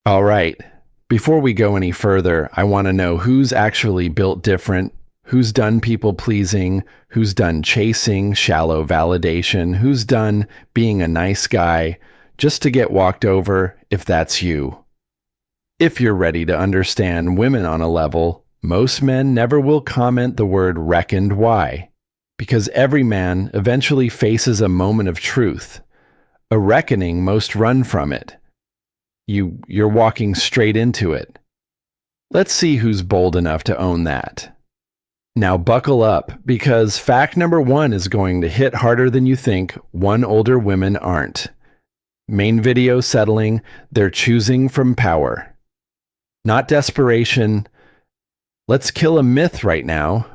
All right. Before we go any further, I want to know who's actually built different, who's done people pleasing, who's done chasing, shallow validation, who's done being a nice guy just to get walked over if that's you. If you're ready to understand women on a level, most men never will comment the word reckoned. Why? Because every man eventually faces a moment of truth. A reckoning, most run from it. You're walking straight into it. Let's see who's bold enough to own that. Now buckle up, because fact number 1 is going to hit harder than you think. Older women aren't. Main video settling, they're choosing from power. Not desperation. Let's kill a myth right now.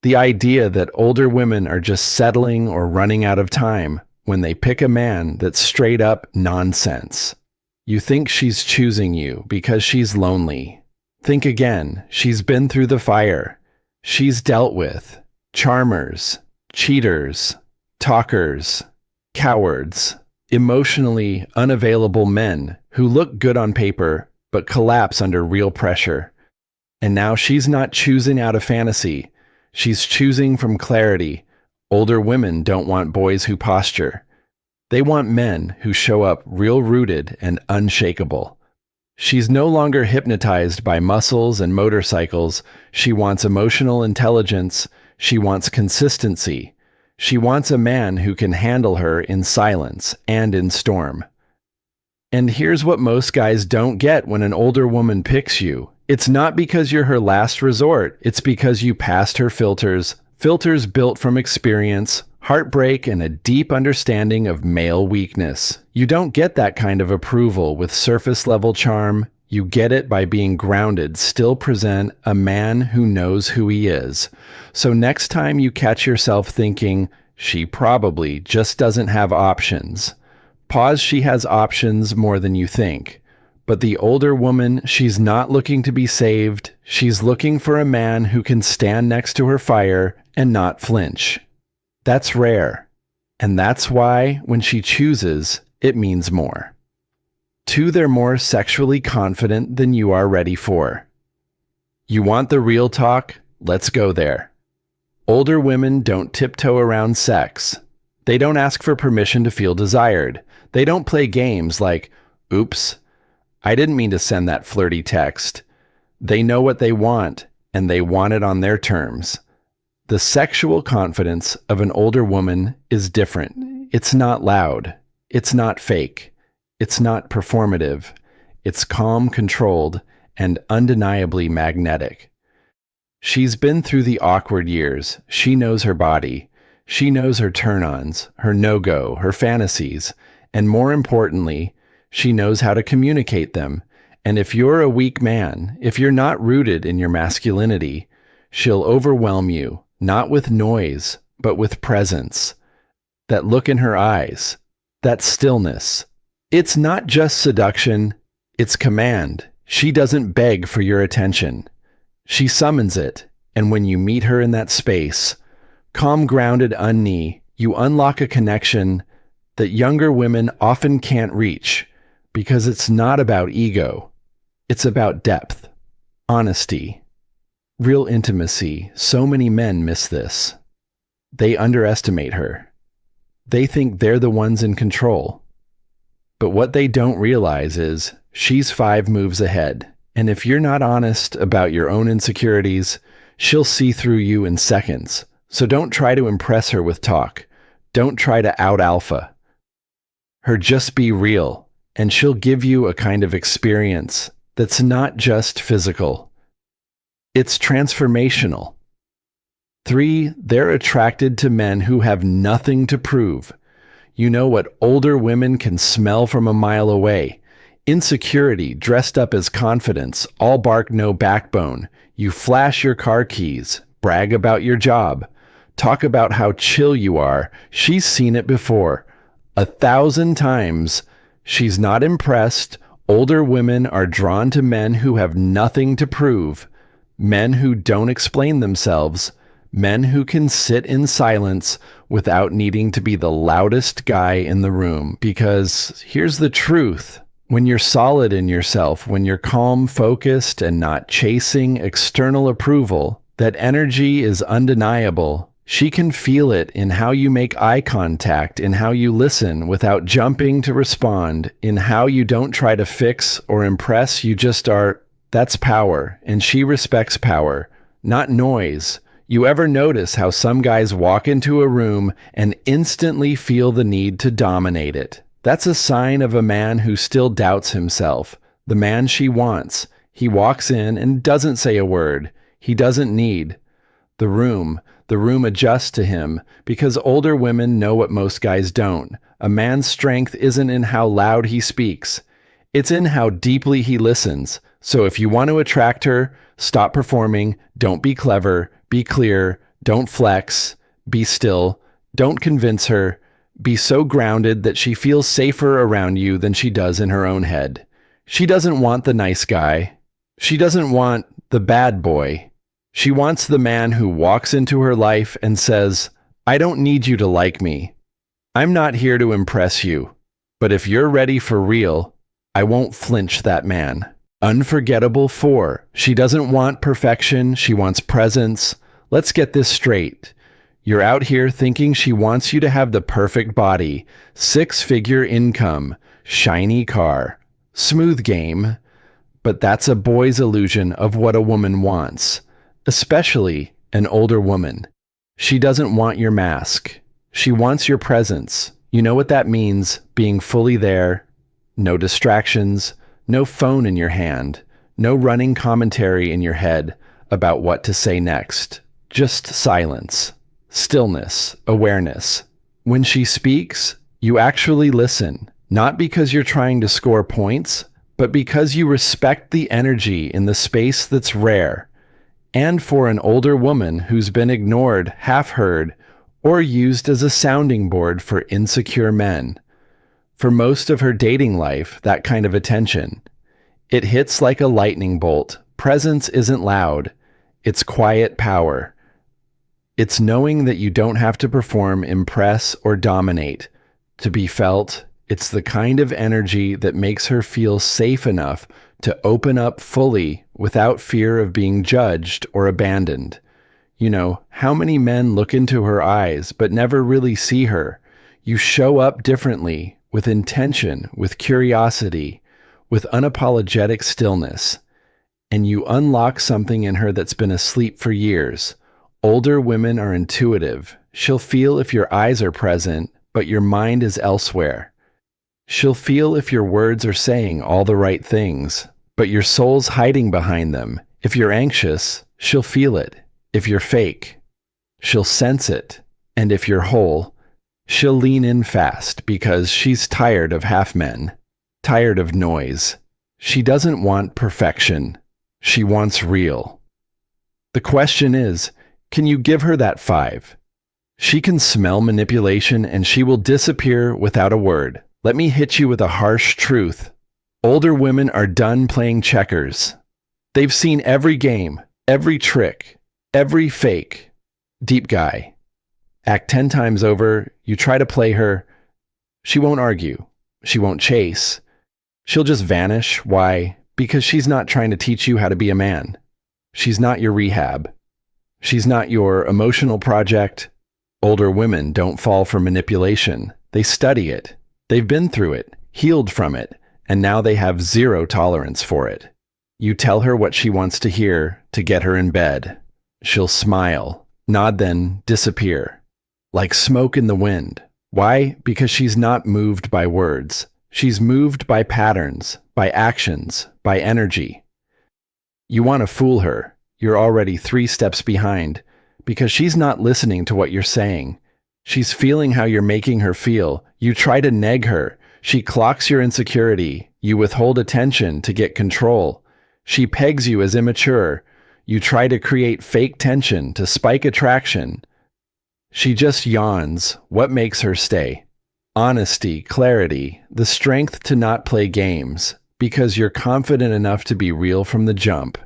The idea that older women are just settling or running out of time when they pick a man that's straight up nonsense. You think she's choosing you because she's lonely. Think again. She's been through the fire. She's dealt with charmers, cheaters, talkers, cowards, emotionally unavailable men who look good on paper but collapse under real pressure. And now she's not choosing out of fantasy. She's choosing from clarity. Older women don't want boys who posture. They want men who show up real rooted and unshakable. She's no longer hypnotized by muscles and motorcycles. She wants emotional intelligence. She wants consistency. She wants a man who can handle her in silence and in storm. And here's what most guys don't get when an older woman picks you. It's not because you're her last resort. It's because you passed her filters. Filters built from experience, heartbreak, and a deep understanding of male weakness. You don't get that kind of approval with surface-level charm. You get it by being grounded, still present a man who knows who he is. So next time you catch yourself thinking, she probably just doesn't have options, pause. She has options more than you think. But the older woman, she's not looking to be saved. She's looking for a man who can stand next to her fire and not flinch. That's rare. And that's why, when she chooses, it means more. 2, they're more sexually confident than you are ready for. You want the real talk? Let's go there. Older women don't tiptoe around sex. They don't ask for permission to feel desired. They don't play games like, oops, I didn't mean to send that flirty text. They know what they want, and they want it on their terms. The sexual confidence of an older woman is different. It's not loud. It's not fake. It's not performative. It's calm, controlled, and undeniably magnetic. She's been through the awkward years. She knows her body. She knows her turn-ons, her no-go, her fantasies, and more importantly, she knows how to communicate them. And if you're a weak man, if you're not rooted in your masculinity, she'll overwhelm you, not with noise, but with presence. That look in her eyes, that stillness. It's not just seduction, it's command. She doesn't beg for your attention. She summons it, and when you meet her in that space, calm, grounded, you unlock a connection that younger women often can't reach. Because it's not about ego. It's about depth, honesty, real intimacy. So many men miss this. They underestimate her. They think they're the ones in control. But what they don't realize is she's 5 moves ahead. And if you're not honest about your own insecurities, she'll see through you in seconds. So don't try to impress her with talk. Don't try to out-alpha her. Just be real. And she'll give you a kind of experience that's not just physical. It's transformational. 3, they're attracted to men who have nothing to prove. You know what older women can smell from a mile away. Insecurity dressed up as confidence, all bark, no backbone. You flash your car keys, brag about your job, talk about how chill you are. She's seen it before, 1,000 times. She's not impressed. Older women are drawn to men who have nothing to prove, men who don't explain themselves, men who can sit in silence without needing to be the loudest guy in the room. Because here's the truth. When you're solid in yourself, when you're calm, focused, and not chasing external approval, that energy is undeniable. She can feel it in how you make eye contact, in how you listen without jumping to respond, in how you don't try to fix or impress, you just are. That's power, and she respects power, not noise. You ever notice how some guys walk into a room and instantly feel the need to dominate it? That's a sign of a man who still doubts himself, the man she wants. He walks in and doesn't say a word. He doesn't need. The room adjusts to him because older women know what most guys don't. A man's strength isn't in how loud he speaks. It's in how deeply he listens. So if you want to attract her, stop performing, don't be clever, be clear, don't flex, be still, don't convince her, be so grounded that she feels safer around you than she does in her own head. She doesn't want the nice guy. She doesn't want the bad boy. She wants the man who walks into her life and says, I don't need you to like me. I'm not here to impress you. But if you're ready for real, I won't flinch that man. Unforgettable 4. She doesn't want perfection. She wants presence. Let's get this straight. You're out here thinking she wants you to have the perfect body, 6-figure income, shiny car, smooth game. But that's a boy's illusion of what a woman wants, especially an older woman. She doesn't want your mask. She wants your presence. You know what that means, being fully there, no distractions, no phone in your hand, no running commentary in your head about what to say next. Just silence. Stillness, awareness. When she speaks, you actually listen, not because you're trying to score points, but because you respect the energy in the space that's rare. And for an older woman who's been ignored, half-heard, or used as a sounding board for insecure men. For most of her dating life, that kind of attention. It hits like a lightning bolt. Presence isn't loud. It's quiet power. It's knowing that you don't have to perform, impress, or dominate to be felt. It's the kind of energy that makes her feel safe enough to open up fully without fear of being judged or abandoned. You know, how many men look into her eyes but never really see her? You show up differently, with intention, with curiosity, with unapologetic stillness, and you unlock something in her that's been asleep for years. Older women are intuitive. She'll feel if your eyes are present, but your mind is elsewhere. She'll feel if your words are saying all the right things, but your soul's hiding behind them. If you're anxious, she'll feel it. If you're fake, she'll sense it. And if you're whole, she'll lean in fast because she's tired of half men, tired of noise. She doesn't want perfection. She wants real. The question is, can you give her that 5? She can smell manipulation and she will disappear without a word. Let me hit you with a harsh truth. Older women are done playing checkers. They've seen every game, every trick, every fake. Deep guy. Act 10 times over, you try to play her. She won't argue. She won't chase. She'll just vanish. Why? Because she's not trying to teach you how to be a man. She's not your rehab. She's not your emotional project. Older women don't fall for manipulation. They study it. They've been through it, healed from it, and now they have zero tolerance for it. You tell her what she wants to hear to get her in bed. She'll smile, nod, then disappear. Like smoke in the wind. Why? Because she's not moved by words. She's moved by patterns, by actions, by energy. You want to fool her. You're already 3 steps behind, because she's not listening to what you're saying. She's feeling how you're making her feel. You try to neg her. She clocks your insecurity. You withhold attention to get control. She pegs you as immature. You try to create fake tension to spike attraction. She just yawns. What makes her stay? Honesty, clarity, the strength to not play games, because you're confident enough to be real from the jump.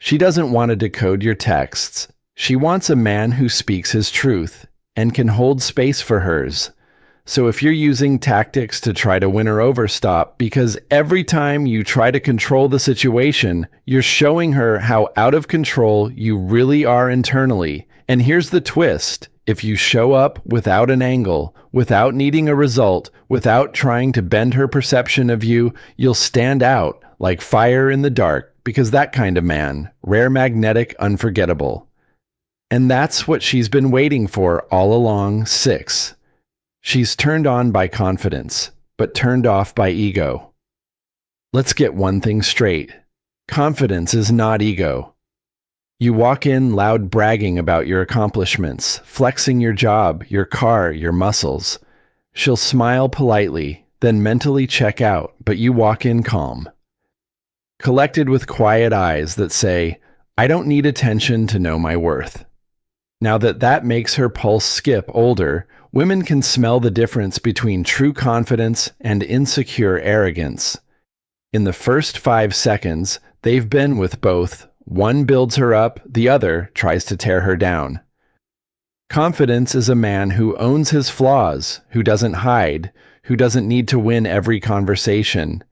She doesn't want to decode your texts. She wants a man who speaks his truth and can hold space for hers. So if you're using tactics to try to win her over, stop, because every time you try to control the situation, you're showing her how out of control you really are internally. And here's the twist. If you show up without an angle, without needing a result, without trying to bend her perception of you, you'll stand out like fire in the dark, because that kind of man, rare, magnetic, unforgettable. And that's what she's been waiting for all along. 6. She's turned on by confidence, but turned off by ego. Let's get one thing straight. Confidence is not ego. You walk in loud bragging about your accomplishments, flexing your job, your car, your muscles. She'll smile politely, then mentally check out, but you walk in calm. Collected with quiet eyes that say, I don't need attention to know my worth. Now that makes her pulse skip older, women can smell the difference between true confidence and insecure arrogance. In the first 5 seconds, they've been with both. One builds her up, the other tries to tear her down. Confidence is a man who owns his flaws, who doesn't hide, who doesn't need to win every conversation.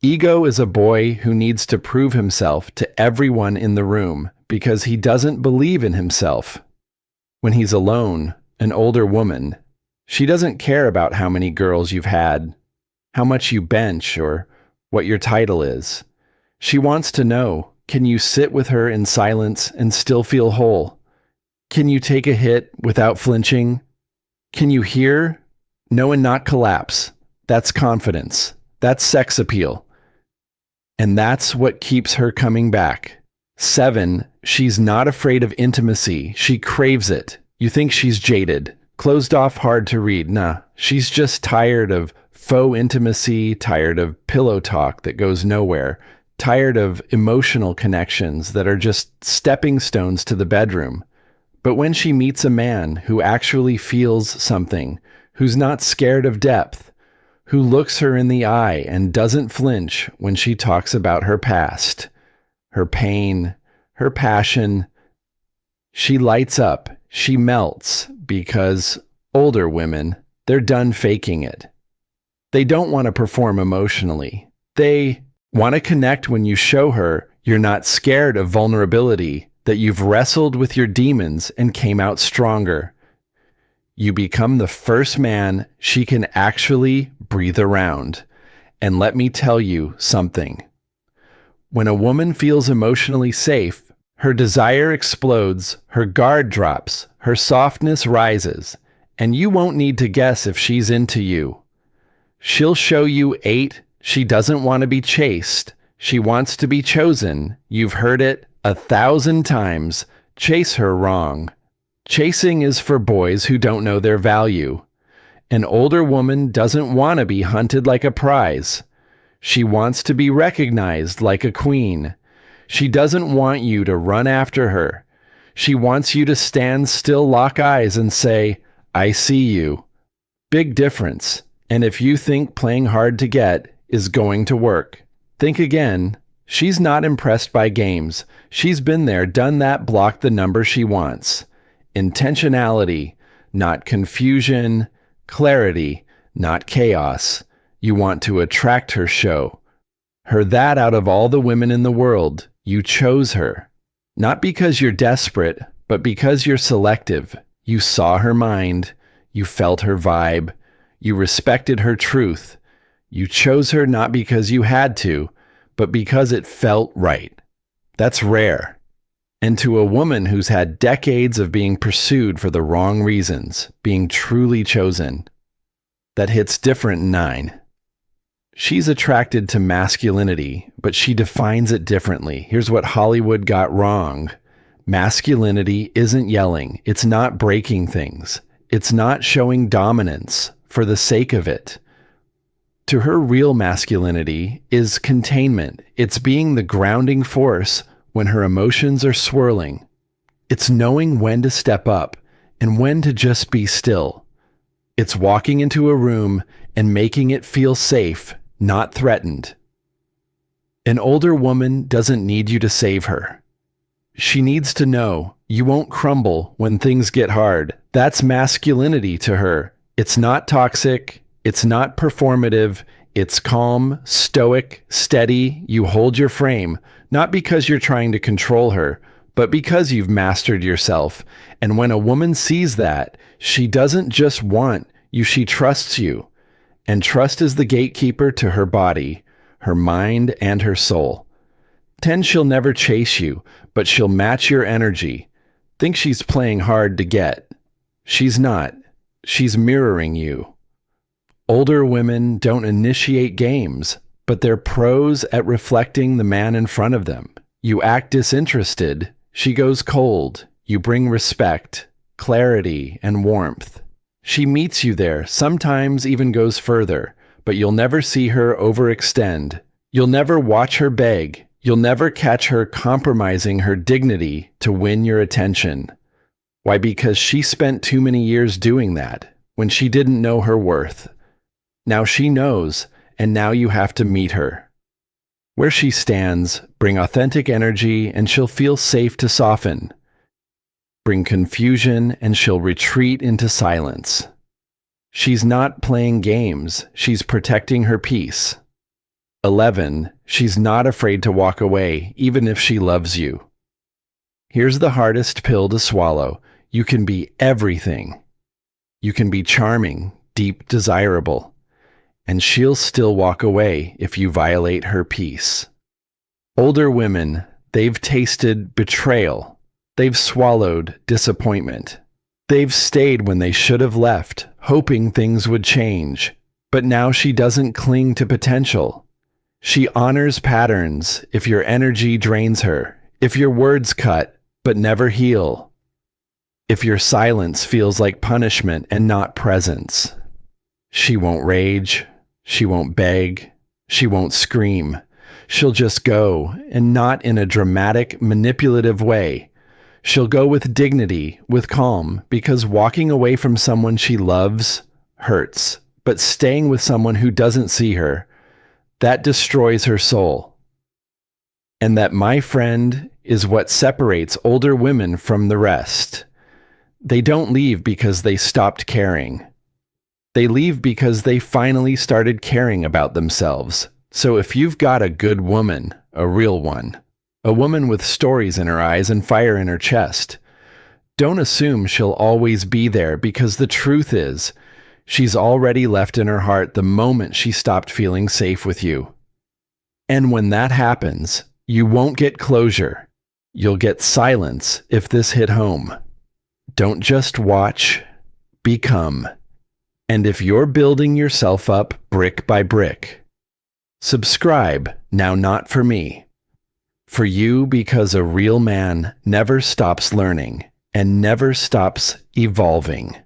Ego is a boy who needs to prove himself to everyone in the room because he doesn't believe in himself. When he's alone, an older woman, she doesn't care about how many girls you've had, how much you bench, or what your title is. She wants to know, can you sit with her in silence and still feel whole? Can you take a hit without flinching? Can you hear? No, and not collapse. That's confidence. That's sex appeal. And that's what keeps her coming back. 7, she's not afraid of intimacy. She craves it. You think she's jaded, closed off, hard to read. Nah, she's just tired of faux intimacy, tired of pillow talk that goes nowhere, tired of emotional connections that are just stepping stones to the bedroom. But when she meets a man who actually feels something, who's not scared of depth, who looks her in the eye and doesn't flinch when she talks about her past, her pain, her passion, she lights up, she melts, because older women, they're done faking it. They don't want to perform emotionally. They want to connect when you show her you're not scared of vulnerability, that you've wrestled with your demons and came out stronger. You become the first man she can actually breathe around. And let me tell you something. When a woman feels emotionally safe, her desire explodes, her guard drops, her softness rises, and you won't need to guess if she's into you. She'll show you 8. She doesn't want to be chased. She wants to be chosen. You've heard it 1,000 times. Chase her wrong. Chasing is for boys who don't know their value. An older woman doesn't want to be hunted like a prize. She wants to be recognized like a queen. She doesn't want you to run after her. She wants you to stand still, lock eyes, and say, I see you. Big difference. And if you think playing hard to get is going to work, think again. She's not impressed by games. She's been there, done that, blocked the number she wants. Intentionality, not confusion. Clarity, not chaos. You want to attract her, show her that out of all the women in the world, you chose her. Not because you're desperate, but because you're selective. You saw her mind. You felt her vibe. You respected her truth. You chose her not because you had to, but because it felt right. That's rare. And to a woman who's had decades of being pursued for the wrong reasons, being truly chosen, that hits different. 9. She's attracted to masculinity, but she defines it differently. Here's what Hollywood got wrong. Masculinity isn't yelling. It's not breaking things. It's not showing dominance for the sake of it. To her, real masculinity is containment. It's being the grounding force when her emotions are swirling. It's knowing when to step up and when to just be still. It's walking into a room and making it feel safe, not threatened. An older woman doesn't need you to save her. She needs to know you won't crumble when things get hard. That's masculinity to her. It's not toxic. It's not performative. It's calm, stoic, steady. You hold your frame, not because you're trying to control her, but because you've mastered yourself. And when a woman sees that, she doesn't just want you, she trusts you. And trust is the gatekeeper to her body, her mind, and her soul. 10, she'll never chase you, but she'll match your energy. Think she's playing hard to get. She's not. She's mirroring you. Older women don't initiate games, but they're pros at reflecting the man in front of them. You act disinterested, she goes cold. You bring respect, clarity, and warmth. She meets you there, sometimes even goes further, but you'll never see her overextend. You'll never watch her beg. You'll never catch her compromising her dignity to win your attention. Why? Because she spent too many years doing that when she didn't know her worth. Now she knows, and now you have to meet her. Where she stands, bring authentic energy and she'll feel safe to soften. Bring confusion and she'll retreat into silence. She's not playing games, she's protecting her peace. 11, she's not afraid to walk away, even if she loves you. Here's the hardest pill to swallow. You can be everything. You can be charming, deep, desirable. And she'll still walk away if you violate her peace. Older women, they've tasted betrayal. They've swallowed disappointment. They've stayed when they should have left, hoping things would change. But now she doesn't cling to potential. She honors patterns if your energy drains her, if your words cut but never heal, if your silence feels like punishment and not presence. She won't rage, she won't beg, she won't scream. She'll just go, and not in a dramatic, manipulative way. She'll go with dignity, with calm, because walking away from someone she loves hurts, but staying with someone who doesn't see her, that destroys her soul. And that, my friend, is what separates older women from the rest. They don't leave because they stopped caring. They leave because they finally started caring about themselves. So if you've got a good woman, a real one, a woman with stories in her eyes and fire in her chest, don't assume she'll always be there, because the truth is, she's already left in her heart the moment she stopped feeling safe with you. And when that happens, you won't get closure. You'll get silence if this hit home. Don't just watch, become. And if you're building yourself up brick by brick, subscribe, now not for me. For you, because a real man never stops learning and never stops evolving.